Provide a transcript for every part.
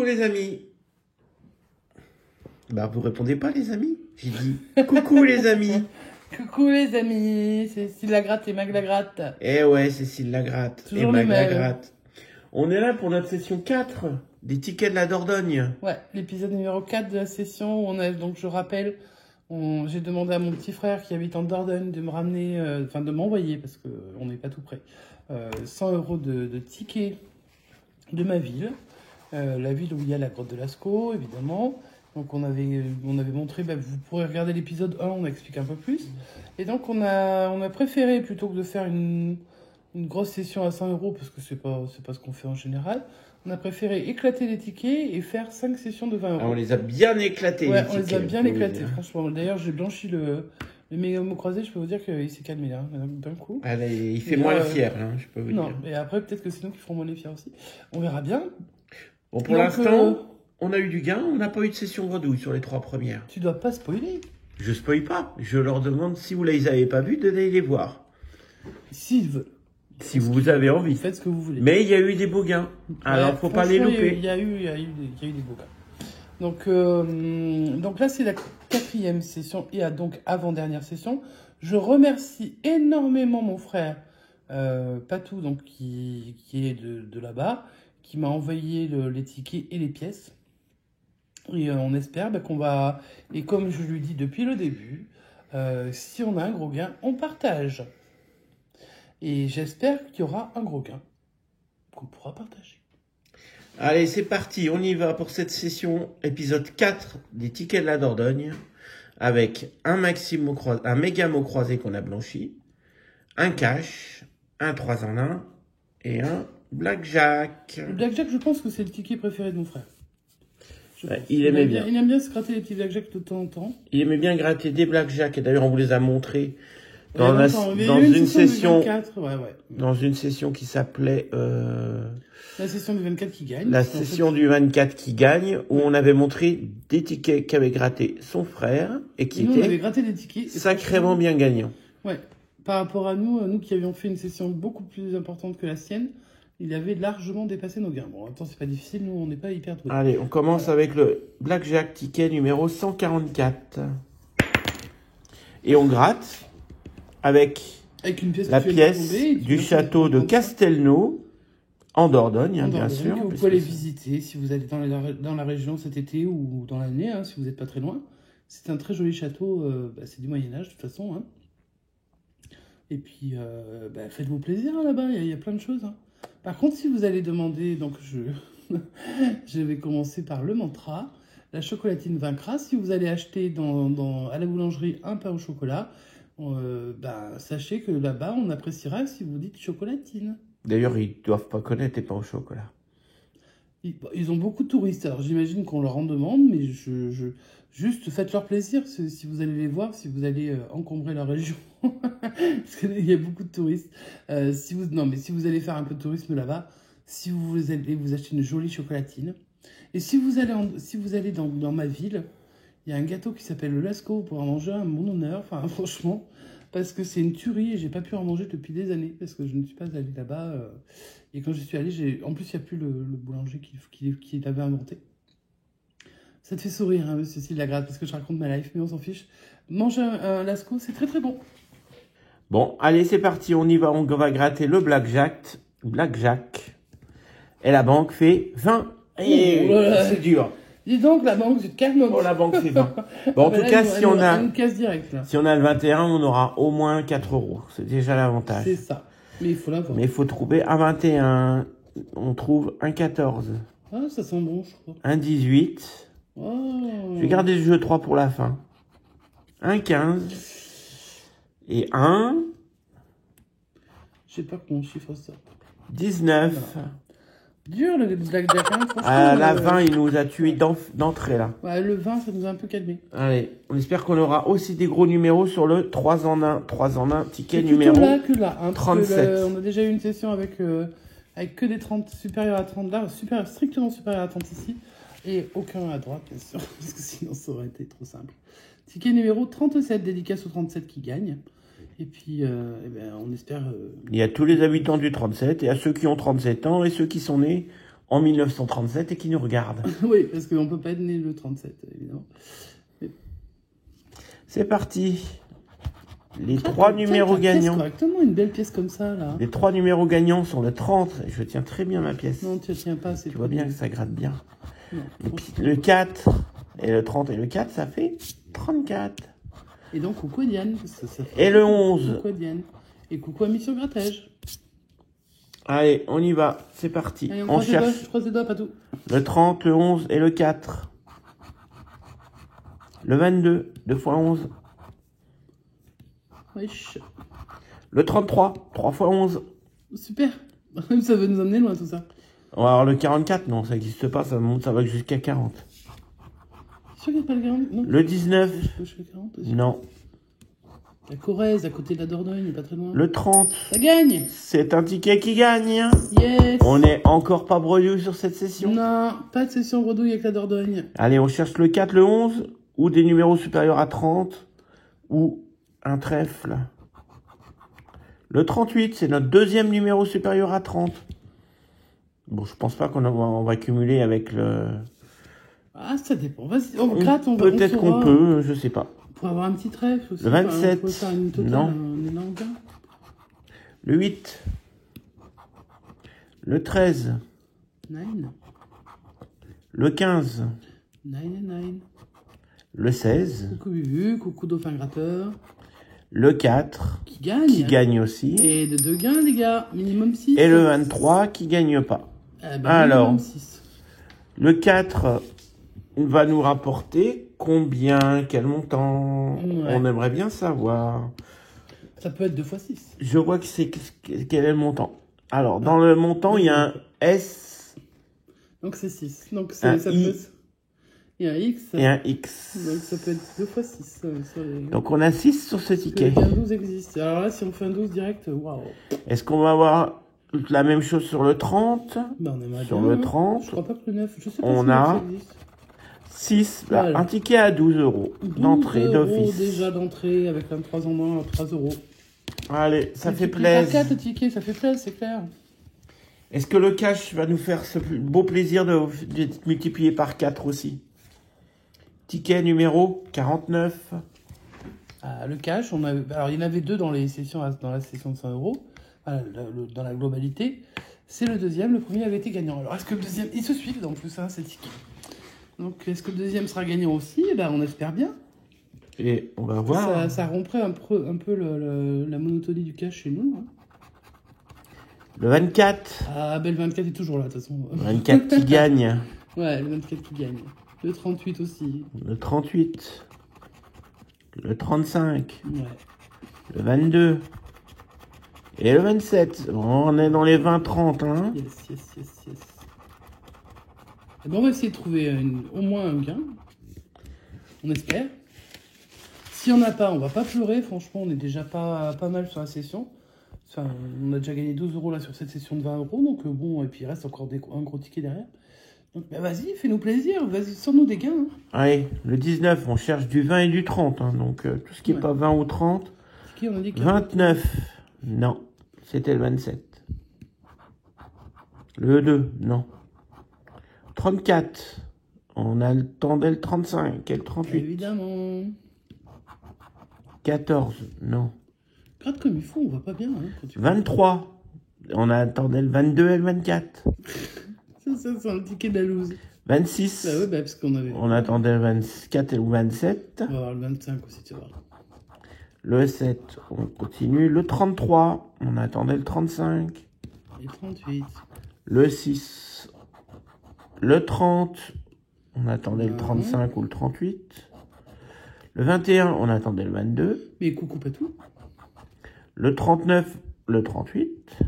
Coucou les amis. Bah vous répondez pas les amis. J'ai dit coucou les amis. Coucou les amis, c'est Cécile Lagratte et Mag Lagratte. Eh ouais, Cécile Lagratte Toujours et Mag les mêmes. Lagratte. On est là pour notre session 4 des tickets de la Dordogne. Ouais, l'épisode numéro 4 de la session où on a, donc je rappelle, j'ai demandé à mon petit frère qui habite en Dordogne de me ramener, de m'envoyer, parce qu'on n'est pas tout près, 100 € de tickets de ma ville, la ville où il y a la grotte de Lascaux, évidemment. Donc on avait montré, vous pourrez regarder l'épisode 1, on explique un peu plus. Et donc on a préféré, plutôt que de faire une grosse session à 100 €, parce que c'est pas ce qu'on fait en général, on a préféré éclater les tickets et faire 5 sessions de 20 €. Ah, on les a bien éclatés. Ouais, les on les a tickets, bien faut éclatés, le dire. franchement. D'ailleurs, j'ai blanchi le méga mot croisé, je peux vous dire qu'il s'est calmé là, d'un coup. Allez, il fait Et moins le fier, hein, je peux vous Non, dire. et après, peut-être que c'est nous qui ferons moins les fiers aussi. On verra bien. Bon, pour Donc, l'instant, on a eu du gain, on n'a pas eu de session gredouille sur les 3 premières. Tu dois pas spoiler. Je spoil pas, je leur demande si vous les avez pas vus, d'aller les voir. S'ils veulent. Si vous avez envie. Faites ce que vous voulez. Mais il y a eu des beaux gains, alors Ouais, faut pas les franchement, louper. Il y a eu des beaux gars. Donc là, c'est la 4e session et donc avant-dernière session. Je remercie énormément mon frère Patou, donc qui est de là-bas, qui m'a envoyé les tickets et les pièces. Et on espère qu'on va... Et comme je lui dis depuis le début, si on a un gros gain, on partage. Et j'espère qu'il y aura un gros gain qu'on pourra partager. Allez, c'est parti, on y va pour cette session, épisode 4 des tickets de la Dordogne, avec un méga mot croisé qu'on a blanchi, un cash, un 3 en 1 et un blackjack. Le blackjack, je pense que c'est le ticket préféré de mon frère. Ouais, il aimait bien. Il aime bien se gratter les petits blackjacks de temps en temps. Il aimait bien gratter des blackjacks, et d'ailleurs on vous les a montrés dans, Ouais, dans une session, du 24, ouais. dans une session qui s'appelait La session du 24 qui gagne. la session du 24 qui gagne, où on avait montré des tickets qu'avait gratté son frère et qui Nous, on avait étaient gratté des tickets. sacrément bien gagnants. Ouais. Par rapport à nous qui avions fait une session beaucoup plus importante que la sienne, il avait largement dépassé nos gains. Bon, attends, c'est pas difficile, nous, on n'est pas hyper doués. Allez, on commence avec le blackjack ticket numéro 144. Et on gratte avec Avec une la qui fait pièce tomber, du château de Castelnau, en Dordogne, bien sûr. Vous pouvez aller visiter si vous allez dans la région cet été ou dans l'année, si vous n'êtes pas très loin. C'est un très joli château, c'est du Moyen-Âge de toute façon. Hein. Et puis, faites-vous plaisir là-bas, il y a plein de choses. Hein. Par contre, si vous allez demander, donc je vais commencer par le mantra, la chocolatine vaincra. Si vous allez acheter à la boulangerie un pain au chocolat, sachez que là-bas, on appréciera si vous dites chocolatine. D'ailleurs, ils doivent pas connaître les pains au chocolat. Ils ont beaucoup de touristes, alors j'imagine qu'on leur en demande, mais juste faites leur plaisir si vous allez les voir, si vous allez encombrer leur région. Parce qu'il y a beaucoup de touristes. Si vous allez faire un peu de tourisme là-bas, si vous allez vous acheter une jolie chocolatine. Et si vous allez dans ma ville, il y a un gâteau qui s'appelle le Lascaux, vous pourrez en manger à mon honneur, franchement, parce que c'est une tuerie et j'ai pas pu en manger depuis des années, parce que je ne suis pas allée là-bas. Et quand j'y suis allée, en plus il n'y a plus le boulanger qui l'avait inventé. Ça te fait sourire, hein, Cécile Lagratte, parce que je raconte ma life, mais on s'en fiche. Manger un Lascaux, c'est très très bon. Bon, allez, c'est parti, on y va, on va gratter le blackjack. Et la banque fait 20. Et c'est dur. Dis donc, la banque, c'est calme. Oh, la banque fait 20. Bon, en tout cas, si on a une casse directe, là. Si on a le 21, on aura au moins 4 €. C'est déjà l'avantage. C'est ça. Mais il faut l'avoir. Mais il faut trouver un 21. On trouve un 14. Ah, ça sent bon, je crois. Un 18. Oh. Je vais garder le jeu 3 pour la fin. Un 15. Et un... Je sais pas comment on chiffre ça. 19. Voilà. Dur, le blackjack, hein, franchement. Ah, la 20, il nous a tué d'entrée, là. Ouais, le 20, ça nous a un peu calmé. Allez, on espère qu'on aura aussi des gros numéros sur le 3 en 1. 3 en 1, ticket C'est numéro là que là, hein, 37. On a déjà eu une session avec que des 30 supérieurs à 30 là, strictement supérieurs à 30 ici. Et aucun à droite, bien sûr, parce que sinon ça aurait été trop simple. Ticket numéro 37, dédicace au 37 qui gagne. Et puis, on espère... Il y a tous les habitants du 37, et à ceux qui ont 37 ans, et ceux qui sont nés en 1937 et qui nous regardent. Oui, parce qu'on ne peut pas être né le 37, évidemment. C'est parti. Les 3 numéros gagnants. Correctement, une belle pièce comme ça, là. Les 3 numéros gagnants sont le 30. Je tiens très bien ma pièce. Non, tu ne tiens pas. Tu vois bien que ça gratte bien. Non, et puis le 4 et le 30 et le 4, ça fait 34. Et donc, coucou à Diane. Et le 11. Coucou à Diane. Et coucou à Mission Gratège. Allez, on y va. C'est parti. Allez, on cherche. Je croise les doigts, pas tout. Le 30, le 11 et le 4. Le 22, 2 x 11. Wesh. Le 33, 3 x 11. Super. Ça veut nous emmener loin, tout ça. On va avoir le 44. Non, ça n'existe pas. Ça monte, ça va jusqu'à 40. C'est sûr qu'il n'y a pas le 40, non? Le 19. Jusqu'à 40, non. La Corrèze, à côté de la Dordogne, pas très loin. Le 30. Ça gagne. C'est un ticket qui gagne. Yes. On n'est encore pas bredouille sur cette session. Non, pas de session bredouille avec la Dordogne. Allez, on cherche le 4, le 11, ou des numéros supérieurs à 30, ou un trèfle. Le 38, c'est notre deuxième numéro supérieur à 30. Bon, je pense pas on va cumuler avec le... Ah, ça dépend. Vas-y, on gratte, on va. Peut-être qu'on peut, je sais pas. Pour avoir un petit trèfle aussi. Le 27, on peut faire une totale, non. Un énorme gain. Le 8. Le 13. 9. Le 15. 9 et 9. Le 16. Coucou Bubu, coucou Dauphin Gratteur. Le 4. Qui gagne. Qui gagne aussi. Et de 2 gains, les gars. Minimum 6. Et le 23 qui gagne pas. Ben, alors, minimum 6. Le 4 va nous rapporter combien, quel montant? Ouais. On aimerait bien savoir. Ça peut être 2 x 6. Je vois que c'est quel est le montant. Alors, dans le montant, il y a un S. Donc c'est 6. Donc Un ça I. peut être... Il y a un X. Et un X. Donc ça peut être 2 x 6. Sur les... Donc on a 6 sur ce ticket. Un 12 existe. Alors là, si on fait un 12 direct, waouh. Est-ce qu'on va avoir la même chose sur le 30? Ben, on aimerait Sur bien, le hein. 30. Je crois pas que le 9. Je sais pas On si le 9 a existe. 6. Voilà. Un ticket à 12 euros 12 d'entrée euros d'office. déjà d'entrée avec un 3 en moins à 3 euros. Allez, ça fait Par plaisir. 4 tickets, ça fait plaisir, c'est clair. Est-ce que le cash va nous faire ce beau plaisir de multiplier par 4 aussi? Ticket numéro 49. Ah, le cash, alors il y en avait 2 dans la session de 100 euros, dans la globalité. C'est le deuxième, le premier avait été gagnant. Alors est-ce que le deuxième, ils se suivent en plus, hein, ces tickets. Donc est-ce que le deuxième sera gagnant aussi? Eh ben, on espère bien. Et on va voir. Ça romperait un peu la monotonie du cash chez nous. Hein. Le 24. Ah, ben le 24 est toujours là, de toute façon. Le 24 qui gagne. Ouais, le 24 qui gagne. Le 38 aussi. Le 38. Le 35. Ouais. Le 22. Et le 27. On est dans les 20-30. Hein. Yes. Eh ben, on va essayer de trouver au moins un gain. On espère. Si on n'a pas, on va pas pleurer. Franchement, on est déjà pas mal sur la session. Enfin, on a déjà gagné 12 euros là sur cette session de 20 euros. Donc bon, et puis il reste encore un gros ticket derrière. Donc bah, vas-y, fais-nous plaisir. Vas-y, sors-nous des gains. Hein. Allez, le 19, on cherche du 20 et du 30. Hein, donc tout ce qui n'est pas 20 ou 30. Qui on a dit 29. Non, c'était le 27. Le 2, non. 34. On attendait le 35 et le 38. Évidemment. 14, non. Gratte comme il faut, on va pas bien. Hein, quand tu 23. On attendait le 22 et le 24. Ça c'est un ticket de la loose. 26. Bah ouais, bah parce qu'on avait... On attendait le 24 et le 27. On va avoir le 25 aussi, tu vois. Le 7, on continue. Le 33, on attendait le 35. Et 38. Le 6. Le 30, on attendait le 35 ou le 38. Le 21, on attendait le 22. Mais coucou pas tout. Le 39, le 38.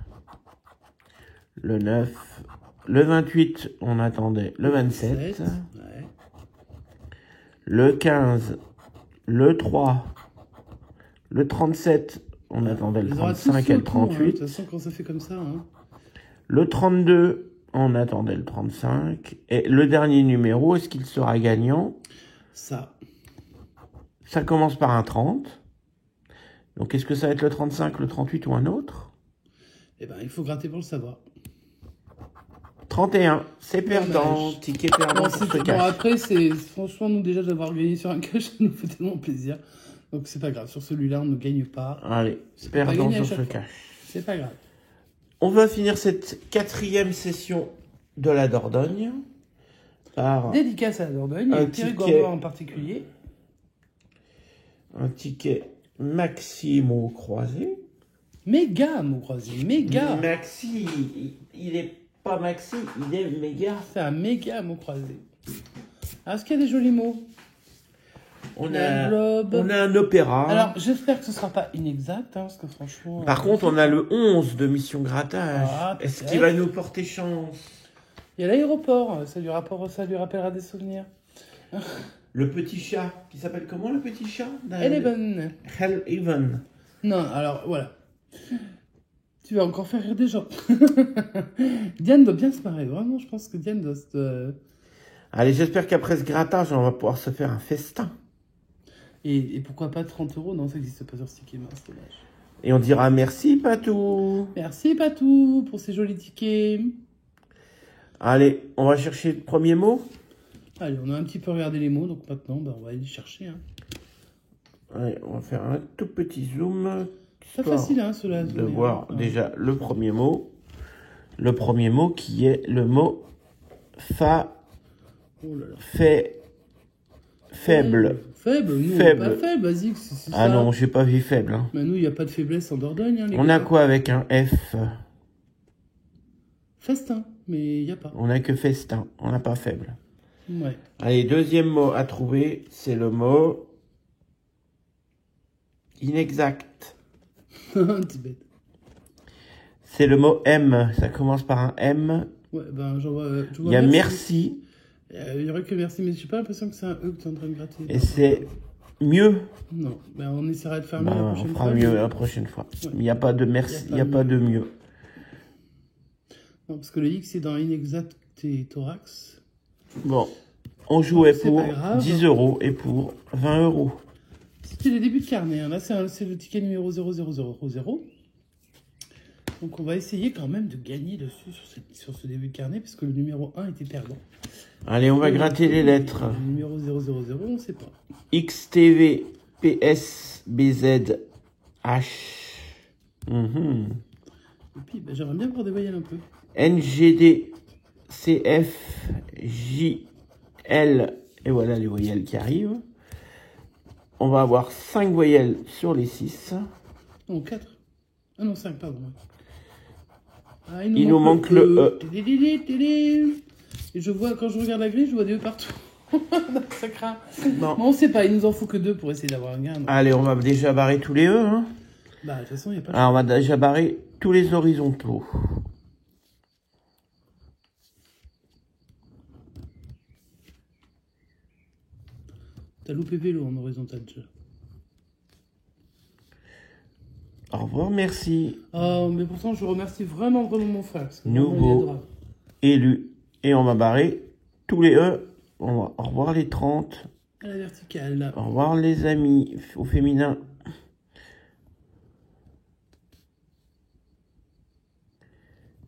Le 9, le 28, on attendait le 27. Ouais. Le 15, le 3, le 37, on attendait le 35 et le 38. De toute façon, quand ça fait comme ça. Hein. Le 32, on attendait le 35. Et le dernier numéro, est-ce qu'il sera gagnant? Ça. Ça commence par un 30. Donc, est-ce que ça va être le 35, le 38 ou un autre? Eh ben, il faut gratter pour le savoir. 31, c'est perdant. Dommage. Ticket perdant Bon, pour ce bon, cash. après, franchement, nous, déjà, d'avoir gagné sur un cash, ça nous fait tellement plaisir. Donc, c'est pas grave. Sur celui-là, on ne gagne pas. Allez, C'est pas perdant gagné à sur ce chaque fois. cash. C'est pas grave. On va finir cette 4e session de la Dordogne par Dédicace à la Dordogne, Un et Thierry ticket. Gordois en particulier. un ticket Maximo croisé. Méga, mon croisé, méga. Maxi, il est pas Maxi, il est méga. C'est un méga mot croisé. Alors, est-ce qu'il y a des jolis mots? On Un a, globe. on a un opéra. Alors, j'espère que ce sera pas inexact, hein, parce que franchement... Par contre, on a le 11 de Mission Grattage. Ah, Est-ce peut-être. qu'il va nous porter chance? Il y a l'aéroport, ça lui rappellera des souvenirs. Le petit chat, qui s'appelle comment le petit chat? Eleven. Hell Even. Non, alors, voilà. Tu vas encore faire rire des gens. Diane doit bien se marrer, vraiment, je pense que Diane doit se... Allez, j'espère qu'après ce grattage, on va pouvoir se faire un festin. Et pourquoi pas 30 €? Non, ça n'existe pas sur Sticky Mince, c'est dommage. Et on dira merci, Patou. Merci, Patou, pour ces jolis tickets. Allez, on va chercher le premier mot. Allez, on a un petit peu regardé les mots, donc maintenant, on va aller les chercher. Hein. Allez, on va faire un tout petit zoom. C'est histoire facile, hein, cela. de voir déjà le premier mot. Le premier mot qui est le mot Oh là là. faible. Faible, nous, Faible. on n'est pas faible, vas-y, c'est Ah ça. non, j'ai pas vu faible. Hein. Mais nous, il n'y a pas de faiblesse en Dordogne, hein, les On gars. a quoi avec un F? Festin, mais il n'y a pas. On a que festin, on n'a pas faible. Ouais. Allez, deuxième mot à trouver, c'est le mot inexact. T'es bête. C'est le mot M, ça commence par un M. Ouais, ben, je vois Il y a merci, Il y aurait que merci, mais j'ai pas l'impression que c'est un E que tu es en train de gratter. et c'est mieux. Non, ben, on essaiera de faire mieux Ben, la on prochaine fera fois. mieux la prochaine fois. Ouais. Il n'y a pas de merci, il n'y a pas de mieux. Non, parce que le X est dans inexact et thorax. Bon, on jouait C'est pour pas grave. 10 € et pour 20 €. C'était les débuts de carnet. Hein. Là, c'est le ticket numéro 00000. Donc, on va essayer quand même de gagner dessus sur ce début de carnet, puisque le numéro 1 était perdant. Allez, on va gratter les lettres. Le numéro 000, on ne sait pas. X, TV, PS, BZ, H. Et puis, ben, j'aimerais bien voir des voyelles un peu. NGD, CF, JL, et voilà les voyelles qui arrivent. On va avoir 5 voyelles sur les 6. Non, 4. Ah non, 5, pardon. Ah, Il nous manque le E. Et je vois, quand je regarde la grille, je vois des E partout. Ça craint. Bon. Bon, on sait pas, il nous en faut que 2 pour essayer d'avoir un gain. Donc. Allez, on va déjà barrer tous les E. Hein. Bah, de toute façon, il n'y a pas de Alors, on va déjà barrer tous les horizontaux. T'as loupé vélo en horizontal déjà. Au revoir, merci. Oh, mais pourtant, je remercie vraiment mon frère. Parce que Nouveau. vraiment, il est adorable. Élu. Et on va barrer tous les E. On va au revoir les 30. À la verticale, là. Au revoir les amis au féminin.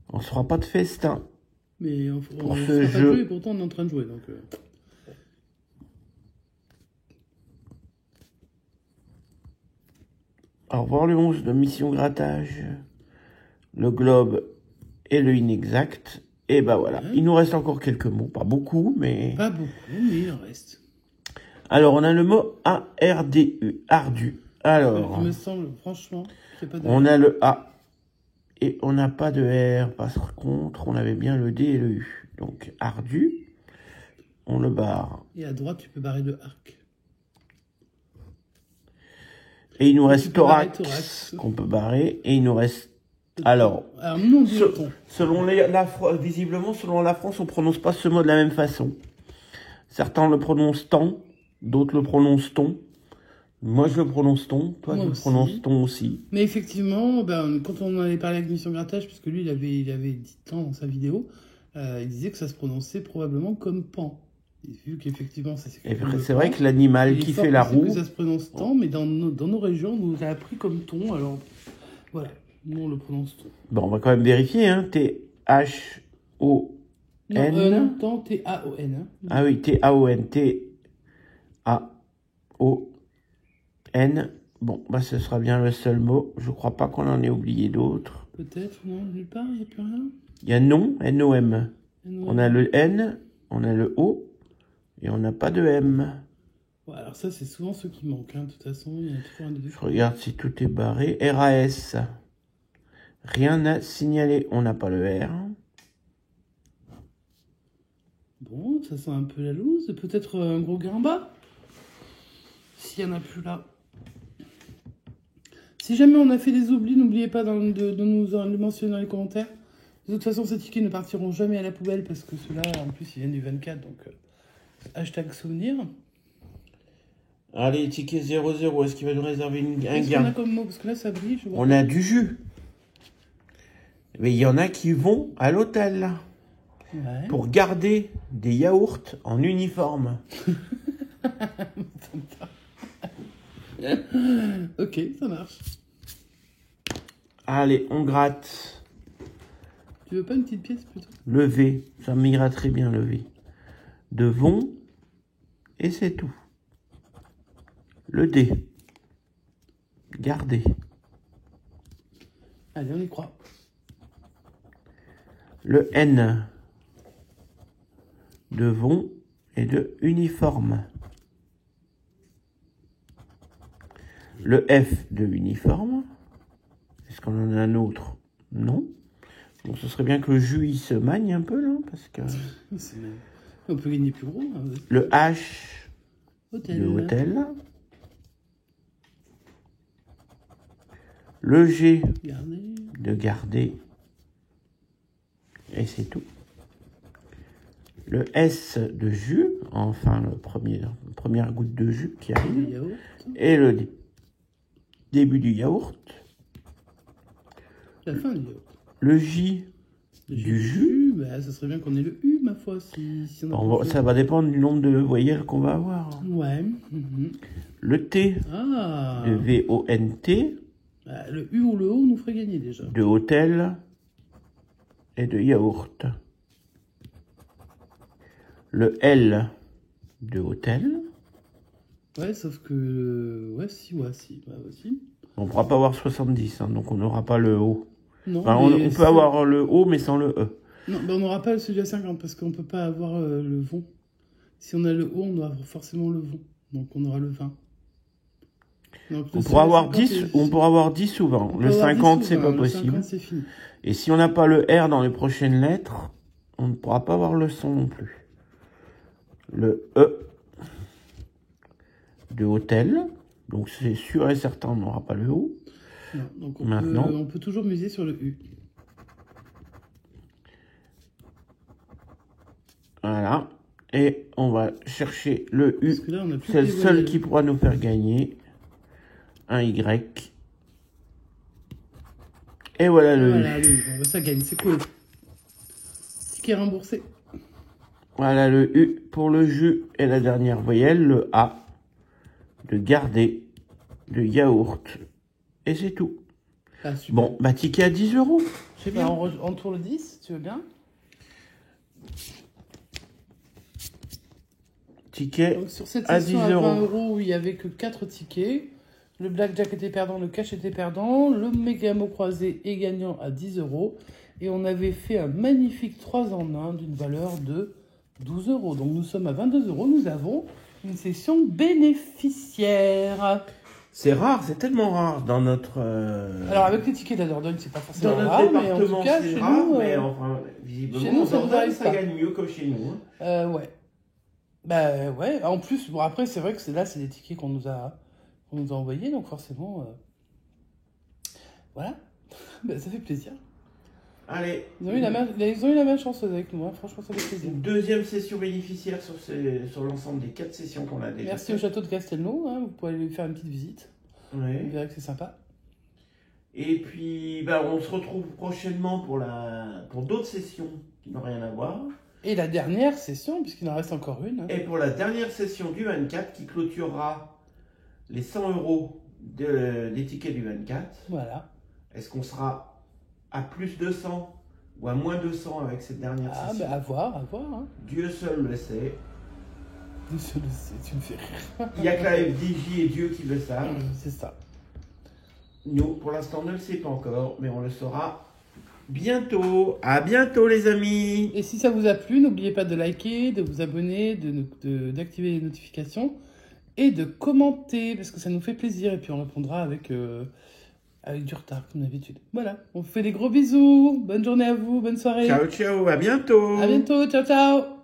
On se fera pas de festin. Mais on Pour sera ce pas jeu. joué, et pourtant, on est en train de jouer. Donc, Au revoir le 11 de Mission Grattage. Le globe et le inexact. Et bah voilà. Ouais. Il nous reste encore quelques mots. Pas beaucoup, mais... Pas beaucoup, mais il en reste. Alors, on a le mot ARDU. Ardu. Alors, Il me semble, franchement, qu'il n'y a pas de... on a le A. Et on n'a pas de R. Par contre, on avait bien le D et le U. Donc, ardu. On le barre. Et à droite, tu peux barrer de arc. Et il nous reste Tu peux barrer thorax, thorax. qu'on peut barrer. Et il nous reste... Alors, nous, on dit le ton. visiblement, selon la France, on prononce pas ce mot de la même façon. Certains le prononcent tant, d'autres le prononcent ton. Moi, je le prononce ton. Toi, Moi tu le aussi. prononces ton aussi. Mais effectivement, ben, quand on en avait parlé avec Mission Grattage, puisque lui, il avait dit tant dans sa vidéo, il disait que ça se prononçait probablement comme pan. Et vu qu'effectivement, ça s'écrit Et comme le c'est pan, vrai que l'animal il est qui fort fait la possible roue... que ça se prononce tant, mais dans nos régions, on nous a appris comme ton, alors voilà, nous on le prononce ton. Bon, on va quand même vérifier, hein. T-H-O-N-T. Non, N. non, dans T-A-O-N. Hein. Ah oui, T-A-O-N. T-A-O-N. Bon, bah ce sera bien le seul mot. Je crois pas qu'on en ait oublié d'autres. Peut-être, non, nulle part, il n'y a plus rien. Il y a non, N-O-M. Non. On a le N, on a le O, et on n'a pas de M. Ouais, alors ça, c'est souvent ceux qui manquent. Hein. De toute façon, il y a toujours un des deux. Je regarde si tout est barré. R-A-S. Rien à signaler. On n'a pas le R. Bon, ça sent un peu la loose. Peut-être un gros gain bas. S'il n'y en a plus là. Si jamais on a fait des oublis, n'oubliez pas de nous le mentionner dans les commentaires. De toute façon, ces tickets ne partiront jamais à la poubelle parce que ceux-là, en plus, ils viennent du 24. Donc, hashtag souvenir. Allez, ticket 0-0. Est-ce qu'il va nous réserver un Qu'est-ce qu'on a gain? comme mot? Parce que là, ça brille. Je vois. On a du jus. Mais il y en a qui vont à l'hôtel Ouais. pour garder des yaourts en uniforme. Ok, ça marche. Allez, on gratte. Tu veux pas une petite pièce plutôt? Le V, ça m'ira très bien le V. De vont, et c'est tout. Le D. Garder. Allez, on y croit. Le N. De vont et de uniforme. Le F de uniforme. Est-ce qu'on en a un autre? Non. Donc ce serait bien que le jus il se magne un peu là, parce que... On peut gagner plus gros. Hein. Le H Hôtel. de hôtel. Le G Regardez. de garder. Et c'est tout. Le S de jus, enfin la première goutte de jus qui Le arrive. yaourt. Et le début du yaourt. La fin du yaourt. Le J du jus. Bah, ça serait bien qu'on ait le U, ma foi, si on a pas Ça va dépendre du nombre de voyelles qu'on va avoir. fait. Ouais. Le T Ah. de V-O-N-T, Bah, le U ou le O nous ferait gagner déjà. de hôtel et de yaourt. Le L de hôtel. Ouais, sauf que... Ouais, si. Bah, si. On ne pourra pas avoir 70, hein, donc on n'aura pas le O. Non, Enfin, mais on peut avoir le O, mais sans le E. Non, bah, on n'aura pas celui à 50 parce qu'on peut pas avoir le vont. Si on a le O, on doit avoir forcément le vont. Donc on aura le 20. Donc, On pourra avoir 10, on pourra avoir 10 souvent. Le 50, c'est pas le possible. 50, c'est fini. Et si on n'a pas le R dans les prochaines lettres, on ne pourra pas avoir le son non plus. Le E de hôtel. Donc c'est sûr et certain, on n'aura pas le O. Non, donc Maintenant. on peut toujours miser sur le U. Voilà. Et on va chercher le U. Parce que là, on a plus C'est le que des seul voyelles. qui pourra nous faire gagner. Un Y. Et voilà le Voilà, U. le U. Bon, bah, ça gagne, c'est cool. Ticket remboursé. Voilà le U pour le jus. Et la dernière voyelle, le A. De garder. De yaourt. Et c'est tout. Ah, super. Bon, bah ticket à 10 €. C'est bien. Bah, on tourne le 10, tu veux bien? Ticket Donc sur cette à session 10 à 20 €. €, où il n'y avait que 4 tickets, le blackjack était perdant, le cash était perdant, le méga mot croisé est gagnant à 10 €, et on avait fait un magnifique 3 en 1 d'une valeur de 12 €. Donc nous sommes à 22 €, nous avons une session bénéficiaire. C'est rare, c'est tellement rare dans notre... Alors avec les tickets de la Dordogne, c'est pas dans forcément notre rare, mais en département, tout cas, c'est chez rare, nous, mais enfin, visiblement, chez nous, en ça nous Dordogne, arrive ça pas. gagne mieux que chez nous. Hein. Ouais. Bah ouais, en plus, bon après c'est vrai que là c'est des tickets qu'on nous a envoyés, donc forcément, voilà, bah, ça fait plaisir. Allez, Ils ont eu la main chanceuse avec nous, hein. Franchement ça fait plaisir. une deuxième session bénéficiaire sur l'ensemble des 4 sessions qu'on a déjà Merci au faites. château de Castelnau, hein. Vous pouvez aller lui faire une petite visite, vous Ouais. verrez que c'est sympa. Et puis, bah, on se retrouve prochainement pour d'autres sessions qui n'ont rien à voir. Et la dernière session, puisqu'il en reste encore une, hein. Et pour la dernière session du 24 qui clôturera les 100 € des tickets du 24. Voilà. Est-ce qu'on sera à plus de 100 ou à moins 200 avec cette dernière Ah, session. à voir, hein. Dieu seul le sait. Dieu seul le sait, tu me fais rire. Il n'y a que la FDJ et Dieu qui le savent. C'est ça. Nous, pour l'instant, on ne le sait pas encore, mais on le saura bientôt. À bientôt, les amis. Et si ça vous a plu, n'oubliez pas de liker, de vous abonner, d'activer les notifications et de commenter, parce que ça nous fait plaisir. Et puis on répondra avec du retard, comme d'habitude. Voilà, on vous fait des gros bisous. Bonne journée à vous, bonne soirée. Ciao, ciao, à bientôt. À bientôt, ciao, ciao.